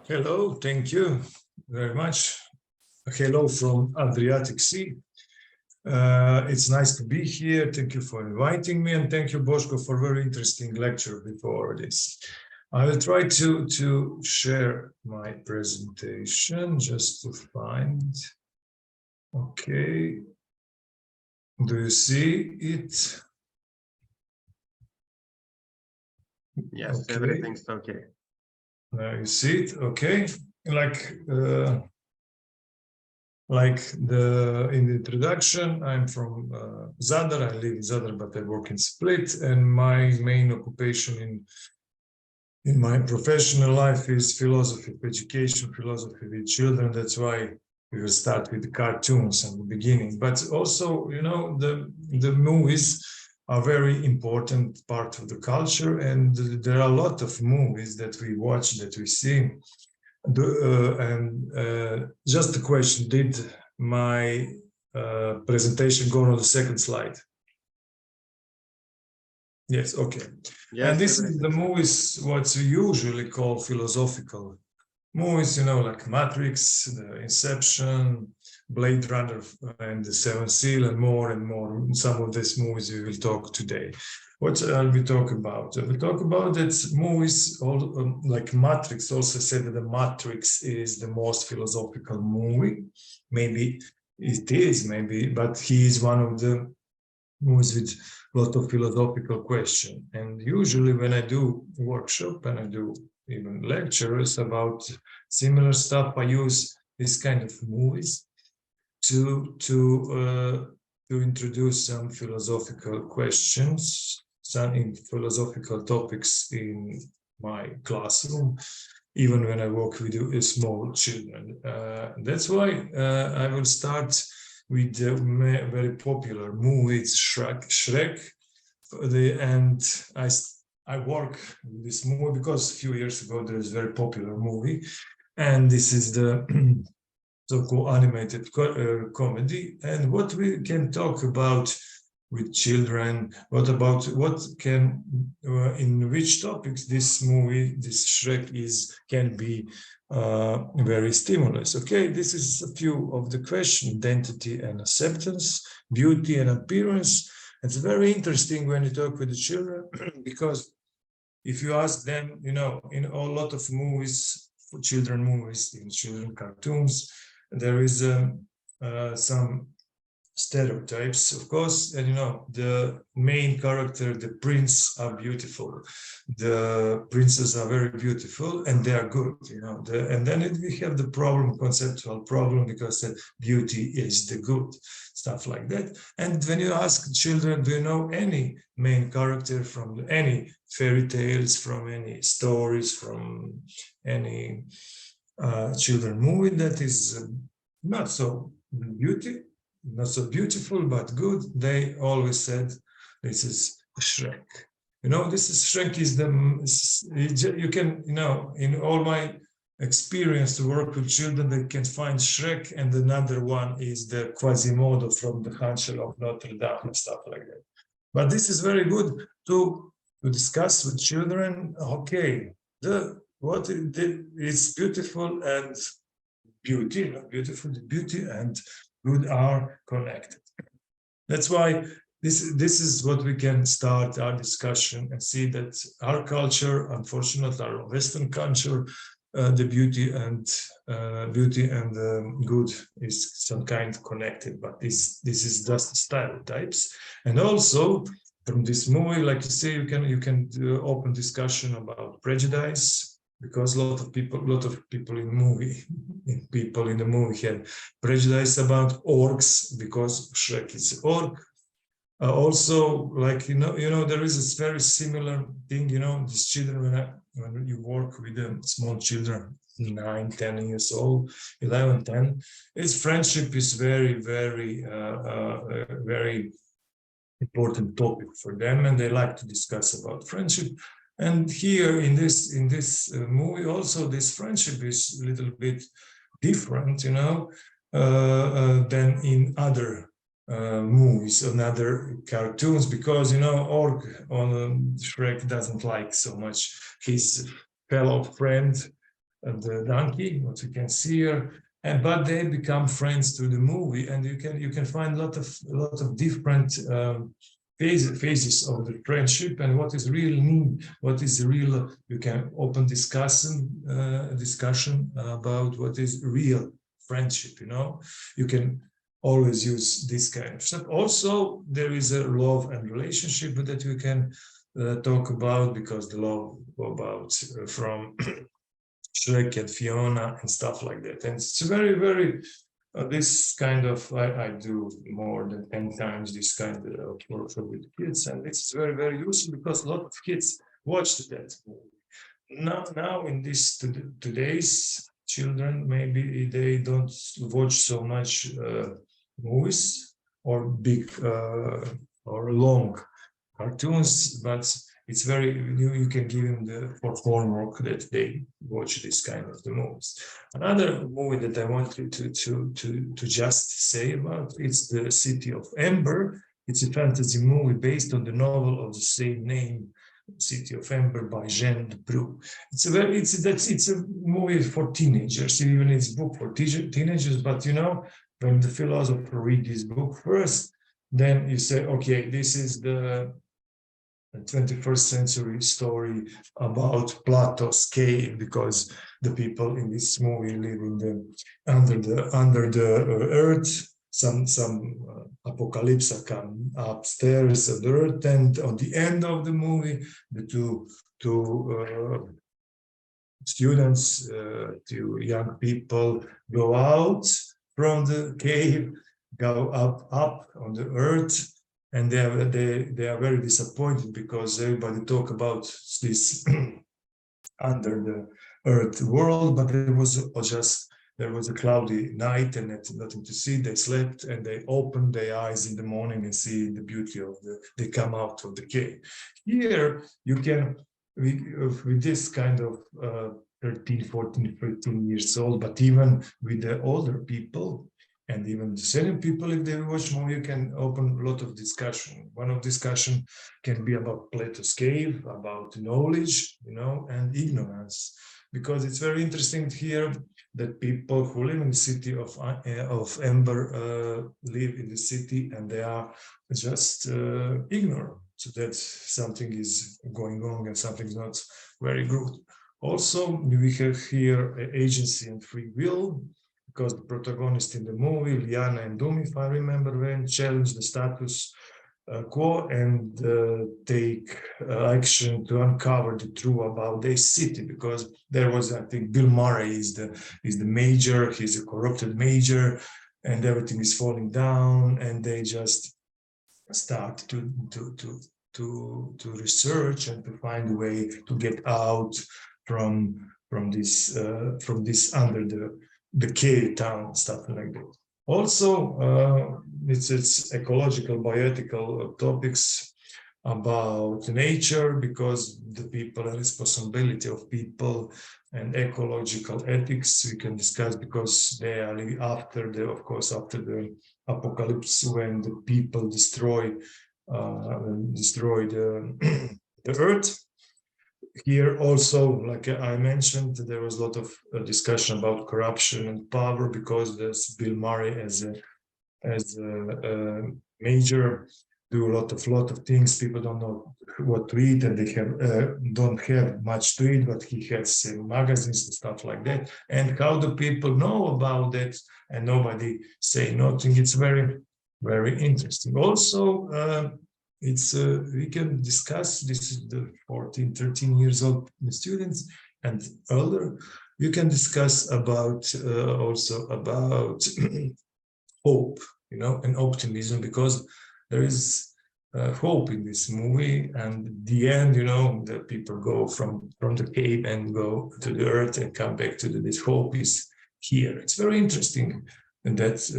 Hello, thank you very much. Hello from Adriatic Sea. It's nice to be here. Thank you for inviting me, and thank you, Boško, for a very interesting lecture before this. I will try to share my presentation just to find. Okay. Do you see it? Yes, okay. Everything's okay. You see it, okay? In the introduction, I'm from Zadar. I live in Zadar, but I work in Split, and my main occupation in my professional life is philosophy of education, philosophy with children. That's why we will start with the cartoons in the beginning. But also, you know, the movies are very important part of the culture, and there are a lot of movies that we watch, that we see. Just a question, did my presentation go on the second slide? Yes, okay. Yes, and this is the movies what we usually call philosophical movies, you know, like Matrix, the Inception, Blade Runner, and the Seventh Seal, and more and more. Some of these movies we will talk today. What will we talk about? We talk about that movies, all, like Matrix also said that the Matrix is the most philosophical movie. Maybe it is, maybe, but he is one of the movies with a lot of philosophical question. And usually when I do workshop and I do even lectures about similar stuff, I use this kind of movies to introduce some philosophical questions, some philosophical topics in my classroom, even when I work with small children. That's why I will start with the very popular movie, it's Shrek. And I work with this movie because a few years ago there is a very popular movie, and this is the so-called animated comedy. And what we can talk about with children, in which topics this movie, this Shrek can be very stimulus. Okay, this is a few of the questions: identity and acceptance, beauty and appearance. It's very interesting when you talk with the children because if you ask them, you know, in a lot of movies, for children movies, in children cartoons, there is some stereotypes, of course, and you know, the main character, the prince, are beautiful, the princes are very beautiful, and they are good, you know. And then we have the conceptual problem, because beauty is the good, stuff like that. And when you ask children, do you know any main character from any fairy tales, from any stories, from any children movie that is not so beautiful, but good, they always said this is Shrek. You know, this is Shrek is you can, you know, in all my experience to work with children, they can find Shrek, and another one is the Quasimodo from the Hansel of Notre Dame and stuff like that. But this is very good to discuss with children. Okay, it's beautiful and beauty, not beautiful, the beauty and good are connected. That's why this is what we can start our discussion and see that our culture, unfortunately, our Western culture, the beauty and good is some kind connected, but this is just stereotypes. And also from this movie, like you say, you can do open discussion about prejudice, because a lot of people in the movie had prejudice about orcs because Shrek is orc. Also, like you know, there is this very similar thing. You know, these children, when you work with them, small children, 9, 10 years old, 11, 10, friendship is very, very, very important topic for them, and they like to discuss about friendship. And here in this movie, also this friendship is a little bit different, you know, than in other movies and other cartoons, because you know, Orc on Shrek doesn't like so much his fellow friend the donkey, what you can see here. And but they become friends through the movie, and you can find a lot of different phases of the friendship, and what is real need, what is real. You can open discussion about what is real friendship. You can always use this kind of stuff. Also, there is a love and relationship that we can talk about, because the love about from Shrek and Fiona and stuff like that. And it's very, very, this kind of, I do more than 10 times this kind of work with kids. And it's very, very useful, because a lot of kids watched that movie. Now in this today's children, maybe they don't watch so much movies or big or long cartoons, but it's very, you can give them the homework that they watch this kind of the movies. Another movie that I want to just say about, it's The City of Ember. It's a fantasy movie based on the novel of the same name, City of Ember by Jean Debrew. It's a movie for teenagers, even it's a book for teenagers. But when the philosopher read this book first, then you say, okay, this is the 21st century story about Plato's cave, because the people in this movie live under the earth. Some apocalypse come upstairs of the earth, and on the end of the movie, the two students, two young people, go out from the cave, go up on the earth. And they are very disappointed, because everybody talk about this under the earth world, but there was a cloudy night and nothing to see. They slept, and they opened their eyes in the morning and see the beauty of they come out of the cave. Here you can, with this kind of 13, 14, 15 years old, but even with the older people, and even the senior people, if they watch more, you can open a lot of discussion. One of discussion can be about Plato's cave, about knowledge, and ignorance, because it's very interesting here that people who live in the city of Ember live in the city, and they are just ignorant. So that something is going on and something's not very good. Also, we have here agency and free will, because the protagonist in the movie, Liana and Doom, if I remember well, challenge the status quo and take action to uncover the truth about their city, because there was, I think, Bill Murray is the major, he's a corrupted major, and everything is falling down, and they just start to research and to find a way to get out from this under the cave town, stuff like that. Also, it's ecological, bioethical topics about nature, because the people and responsibility of people, and ecological ethics we can discuss, because they are after the apocalypse, when the people destroy the earth. Here also, like I mentioned, there was a lot of discussion about corruption and power, because there's Bill Murray as a major do a lot of things. People don't know what to eat, and they don't have much to eat, but he has magazines and stuff like that. And how do people know about that, and nobody say nothing? It's very, very interesting. Also, we can discuss, this is the 14, 13 years old students and older. You can discuss about also about hope, and optimism, because there is hope in this movie. And the end, the people go from the cave and go to the earth and come back to this hope is here. It's very interesting. And that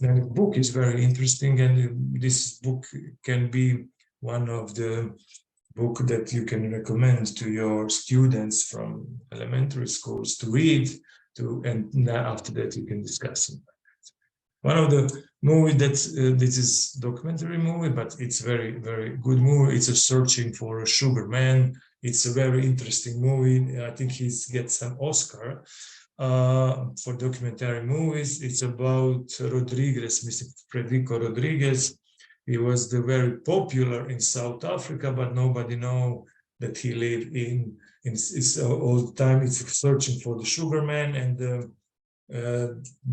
and the book is very interesting, and this book can be one of the book that you can recommend to your students from elementary schools to read, and after that you can discuss it. One of the movie that this is documentary movie, but it's very, very good movie. It's a Searching for a Sugar Man. It's a very interesting movie. I think he's gets an Oscar for documentary movies. It's about Rodriguez, Mr. Federico Rodriguez. He was very popular in South Africa, but nobody know that he lived in all the time. It's searching for the sugar man, and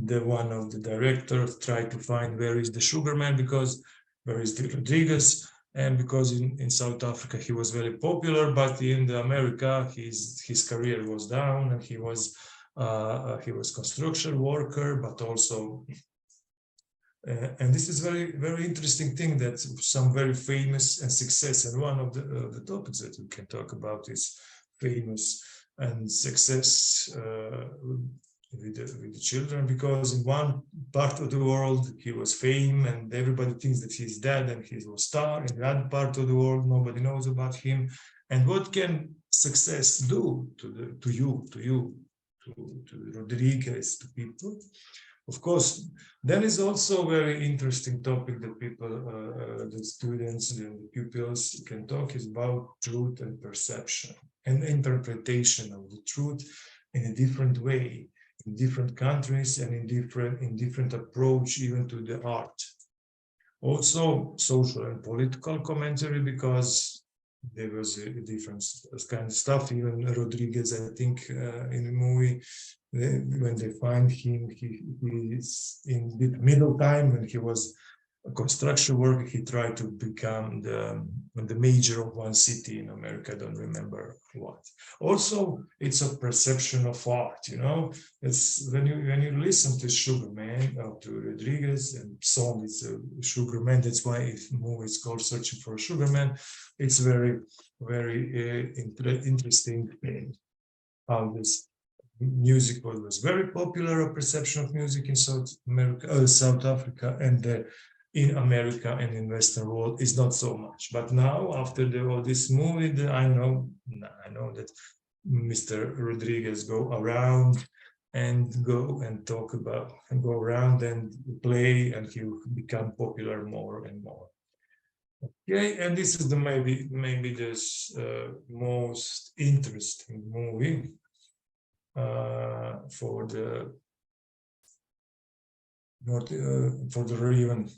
the one of the directors tried to find where is the sugar man, because where is the Rodriguez, and because in South Africa he was very popular, but in the America his career was down, and he was construction worker, but also and this is very interesting thing, that some very famous and success, and one of the topics that we can talk about is famous and success with the children, because in one part of the world he was famous and everybody thinks that he's dead and he's a star. In the other part of the world nobody knows about him. And what can success do to Rodriguez, to people? Of course, that is also a very interesting topic that people, the students and the pupils can talk, is about truth and perception and interpretation of the truth in a different way, in different countries, and in different approach even to the art. Also social and political commentary, because there was a different kind of stuff. Even Rodriguez, I think, in the movie, when they find him, he is in the middle time when he was a construction worker. He tried to become the major of one city in America. I don't remember what. Also, it's a perception of art. It's when you listen to Sugar Man or to Rodriguez, and song is Sugar Man. That's why the movie is called Searching for a Sugar Man. It's very interesting how this music was very popular, a perception of music in South Africa, and in America and in Western world is not so much. But now, after all this movie, I know that Mr. Rodriguez go around and go and talk about and go around and play, and he will become popular more and more. Okay, and this is the maybe this most interesting movie for the even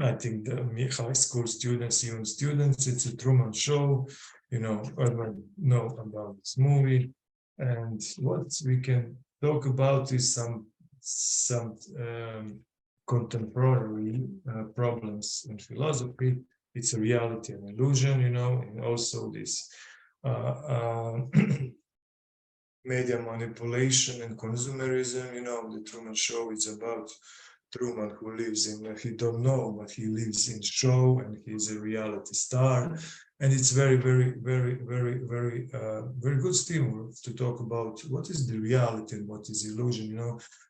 I think the high school students, even students. It's a Truman Show. Everyone know about this movie, and what we can talk about is some contemporary problems in philosophy. It's a reality and illusion, and also this media manipulation and consumerism. The Truman Show is about Truman, who lives he don't know, but he lives in show, and he's a reality star. And it's very good stimulus to talk about what is the reality and what is illusion.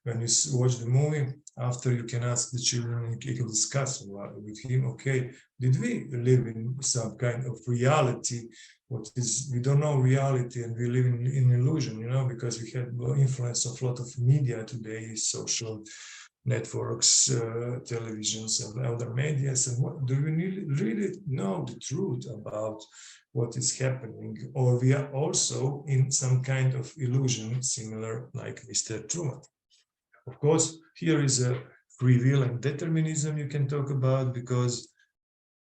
When you watch the movie, after you can ask the children, you can discuss with him, okay, did we live in some kind of reality? We don't know reality, and we live in illusion, because we have influence of a lot of media today, social networks, televisions, and other medias. And what do we really know the truth about what is happening? Or we are also in some kind of illusion, similar like Mr. Truman. Of course, here is a free will and determinism you can talk about, because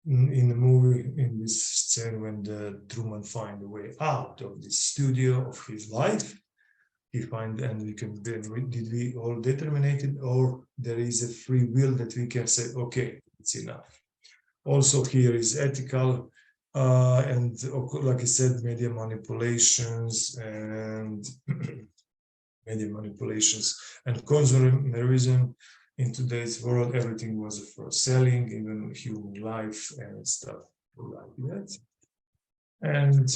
in the movie, in this scene, when the Truman find a way out of the studio of his life, he find, and we can did we all determinate, or there is a free will that we can say, okay, it's enough. Also, here is ethical and, like I said, media manipulations and consumerism. In today's world, everything was for selling, even human life and stuff like that. And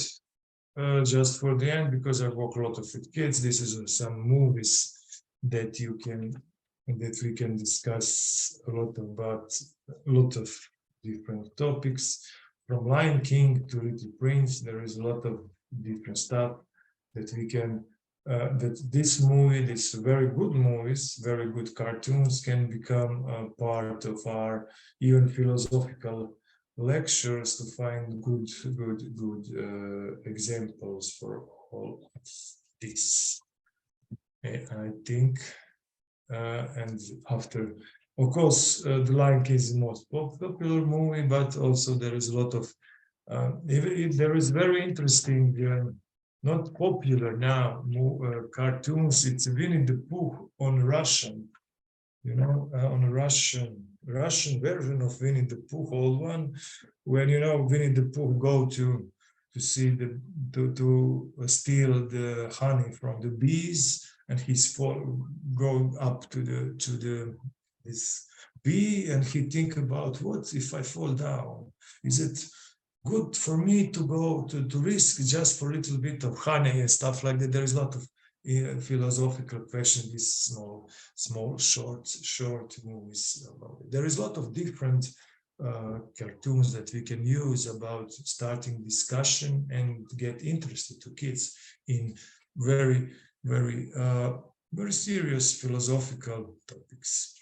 just for the end, because I work a lot with kids, this is some movies that we can discuss a lot about, a lot of different topics, from Lion King to Little Prince. There is a lot of different stuff that we can that this movie, these very good movies, very good cartoons, can become a part of our even philosophical lectures to find good examples for all of this. I think, and after, of course, The Lion King is the most popular movie, but also there is a lot of, there is very interesting, not popular now, cartoons. It's Winnie the Pooh on Russian, on a Russian version of Winnie the Pooh, old one, when Winnie the Pooh go to see to steal the honey from the bees, and he's going up to this bee, and he think about, what if I fall down? Is it good for me to go to risk just for a little bit of honey and stuff like that? There is a lot of philosophical question, these small short movies about it. There is a lot of different cartoons that we can use about starting discussion and get interested to kids in very serious philosophical topics.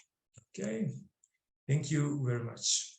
Okay, thank you very much.